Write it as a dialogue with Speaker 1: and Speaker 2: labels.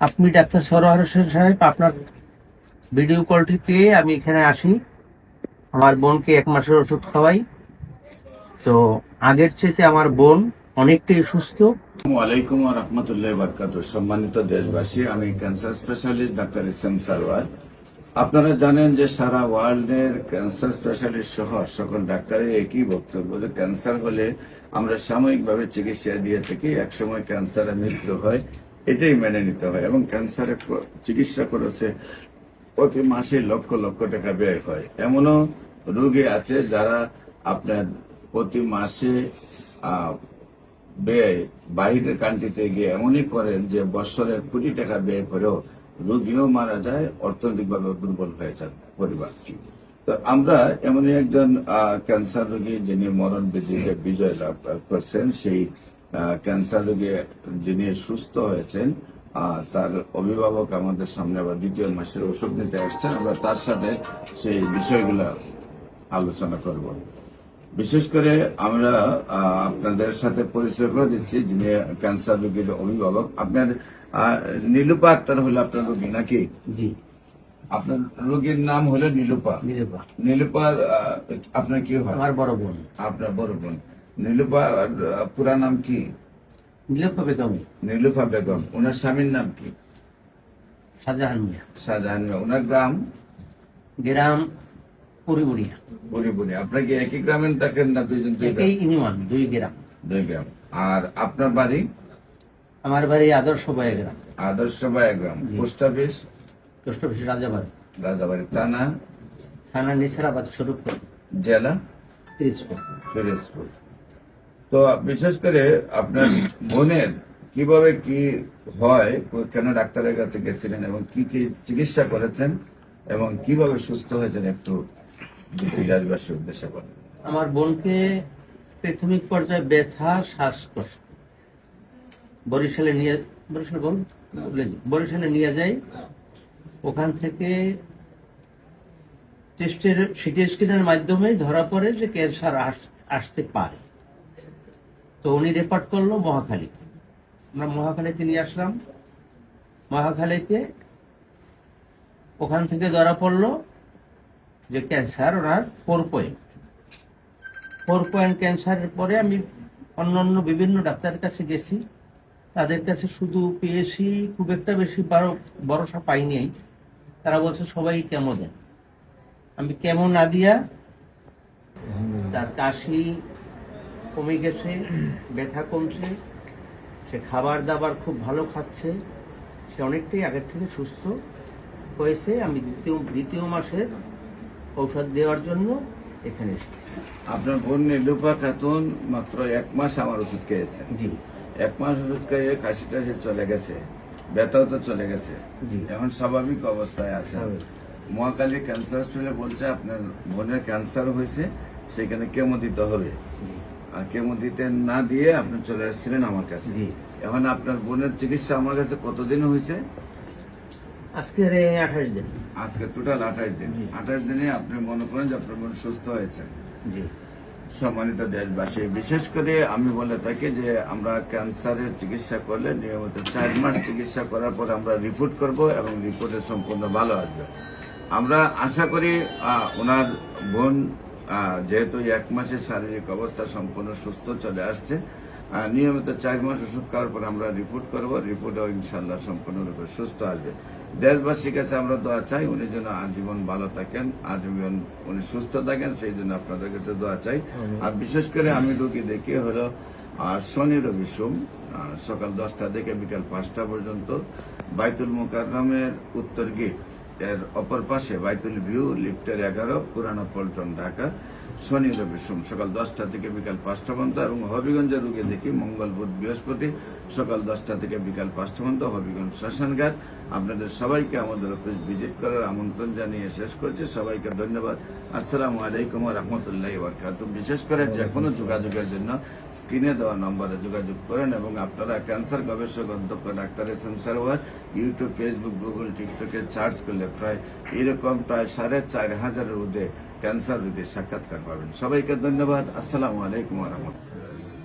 Speaker 1: আপনি ডাক্তার সরোয়ার হোসেন সাহেব, আপনার ভিডিও কলটি পেয়ে আমি এখানে আসি। আমার বোনকে 1 মাসের ওষুধ খাওয়াই। তো আগের চেয়ে আমার বোন অনেকটাই সুস্থ।
Speaker 2: ওয়ালাইকুম রহমতুল্লাহ বরকাত। সম্মানিত দেশবাসী, আমি cancer specialist doctor SM. Sarwar. আপনারা জানেন যে সারা ওয়ার্ল্ডের ক্যান্সার স্পেশালিস্ট সহ সকল ডাক্তারের একই বক্তব্য যে ক্যান্সার হলে আমরা সাময়িকভাবে চিকিৎসা দিয়ে থাকি, একসময় ক্যান্সারের মৃত্যু হয়, এটাই মেনে নিতে হয়। এবং ক্যান্সারের চিকিৎসা করেছে প্রতি মাসে লক্ষ লক্ষ টাকা ব্যয় হয়। এমনও রোগী আছে যারা আপনার প্রতি মাসে ব্যয় বাইরের কান্ট্রিতে গিয়ে এমনই করেন যে বছরের কোটি টাকা ব্যয় করেও রোগীও মারা যায়, অর্থনৈতিকভাবে দুর্বল হয়ে যান পরিবারটি। তো আমরা এমনই একজন ক্যান্সার রোগী যিনি মরণ বিধিতে বিজয় লাভ করছেন, সেই ক্যান্সার রোগী যিনি সুস্থ হয়েছেন, তার অভিভাবক আমাদের সামনে আবার 2য় মাসের ওষুধ নিতে আসছেন। আমরা তার সাথে সেই বিষয়গুলো আলোচনা করব। বিশেষ করে আমরা আপনাদের সাথে পরিচয় করে দিচ্ছি যিনি ক্যান্সার রোগীর অভিভাবক। আপনার নীলুপা আক্তার হলো আপনার রোগী নাকি?
Speaker 1: জি।
Speaker 2: আপনার রোগীর নাম হলো নীলুপা। নীলুপার আপনার কি হয়?
Speaker 1: আমার বড় বোন।
Speaker 2: আপনার বড় বোন। নীলুপার পুরা নাম কি?
Speaker 1: নীলুফা বেগম।
Speaker 2: নীলুফা বেগম। ওনার স্বামীর নাম কি?
Speaker 1: শাহজাহান মিয়া।
Speaker 2: শাহজাহান মিয়া। ওনার গ্রাম
Speaker 1: পুরিবুড়িয়া।
Speaker 2: পুরিবুড়িয়া। আপনার কি একই গ্রামে থাকেন না দুইজন?
Speaker 1: একই ইউনিয়ন, 2 গ্রাম।
Speaker 2: 2 গ্রাম। আর আপনার বাড়ি?
Speaker 1: আমার বাড়ি আদর্শ বয়া গ্রাম।
Speaker 2: আদর্শ বয়া গ্রাম। Post office?
Speaker 1: Post office Rajabari.
Speaker 2: Rajabari. থানা
Speaker 1: নিসারাবাদ স্বরূপপুর।
Speaker 2: জেলা পিরোজপুর। তো বিশেষ করে আপনার বোনের কিভাবে কি হয়, কেন ডাক্তারের কাছে গেছিলেন এবং কি কি চিকিৎসা করেছেন এবং কিভাবে সুস্থ হয়েছেন একটু দেশবাসীর উদ্দেশ্যে বলেন।
Speaker 1: আমার বোনকে প্রাথমিক পর্যায়ে ব্যথা, শ্বাসকষ্ট বরিশালে নিয়ে যাই। ওখান থেকে সিটি স্ক্যানের মাধ্যমে ধরা পড়ে যে ক্যান্সার আসতে পারে। তো উনি রেফার করলো মহাখালীতে। আমরা মহাখালীতে নিয়ে আসলাম। মহাখালীতে ওখান থেকে ধরা পড়লো যে ক্যান্সার ওনার 4 পয়েন্ট ক্যান্সারের পরে আমি অন্যান্য বিভিন্ন ডাক্তারের কাছে গেছি। তাদের কাছে শুধু পেয়েছি, খুব একটা বেশি ভরসা পাইনি। তারা বলছে সবাই কেমো দেন। আমি কেমো না দিয়া, তার কাশি কমে গেছে, ব্যথা কমছে, সে খাবার দাবার খুব ভালো খাচ্ছে, সে অনেকটাই আগের থেকে সুস্থ হয়েছে। আমি দ্বিতীয় মাসের ঔষধ দেওয়ার জন্য এখানে এসেছি।
Speaker 2: আপনার বোন নীলুফা খাতুন মাত্র 1 মাস আমার ওষুধ খেয়েছে।
Speaker 1: জি।
Speaker 2: 1 মাস ওষুধ খেয়ে কাশি টাশি চলে গেছে, ব্যথাও তো চলে গেছে, এখন স্বাভাবিক অবস্থায় আছে। মহাখালী ক্যান্সার হসপিটালে বলছে আপনার বোনের ক্যান্সার হয়েছে, সেখানে কেমো দিতে হবে। আর কেমো দিতে না দিয়ে আপনি চলে আসছিলেন আমার কাছে। এখন আপনার বোনের চিকিৎসা আমার কাছে কতদিন হয়েছে?
Speaker 1: আজকে 28 দিন।
Speaker 2: আজকে টোটাল 28 দিন। 28 দিনে আপনি মনে করেন যে আপনার বোন সুস্থ হয়েছে। সম্মানিত দেশবাসী, বিশেষ করে আমি বলে থাকি যে আমরা ক্যান্সারের চিকিৎসা করলে নিয়মিত 4 মাস চিকিৎসা করার পর আমরা রিপোর্ট করব এবং রিপোর্টে সম্পূর্ণ ভালো আসবে। আমরা আশা করি ওনার বোন যেহেতু 1 মাসের শারীরিক অবস্থা সম্পূর্ণ সুস্থ চলে আসছে, নিয়মিত 4 মাস ওষুধ খাওয়ার পর আমরা রিপোর্ট করব, রিপোর্টেও ইনশাল্লাহ সম্পূর্ণরূপে সুস্থ আসবে। দেশবাসীর কাছে আমরা দোয়া চাই উনি যেন আজীবন ভালো থাকেন, আজীবন উনি সুস্থ থাকেন, সেই জন্য আপনাদের কাছে দোয়া চাই। আর বিশেষ করে আমি রোগী দেখি হলো শনি রবি সোম সকাল 10টা থেকে বিকাল 5টা পর্যন্ত বাইতুল মুকাররমের উত্তর গেট এর অপর পাশে বাইতুল ভিউ লিফটের 11 পুরানো পল্টন ঢাকা, শনি রবি সোম সকাল 10টা থেকে বিকাল 5টা পর্যন্ত। এবং হবিগঞ্জের রোগী দেখি মঙ্গল বুধ বৃহস্পতি সকাল 10টা থেকে বিকাল 5টা পর্যন্ত, হবিগঞ্জ শ্মশানঘাট। আপনাদের সবাইকে আমাদের অফিস ভিজিট করার আমন্ত্রণ জানিয়ে শেষ করছি। সবাইকে ধন্যবাদ। আসসালামু আলাইকুম ওয়া রাহমাতুল্লাহি ওয়া বারাকাতুহু। বিশেষ করে যে কোনো যোগাযোগের জন্য স্ক্রিনে দেওয়া নম্বরে যোগাযোগ করেন এবং আপনারা ক্যান্সার গবেষক অধ্যক্ষ doctor SM. Sarwar YouTube, Facebook, Google, টিকটকে সার্চ করলে প্রায় 4,500 ঊর্ধ্বে ক্যান্সার রোগীর সাক্ষাৎকার পাবেন। সবাইকে ধন্যবাদ। আসসালামু আলাইকুম ওয়া রাহমাতুল্লাহ।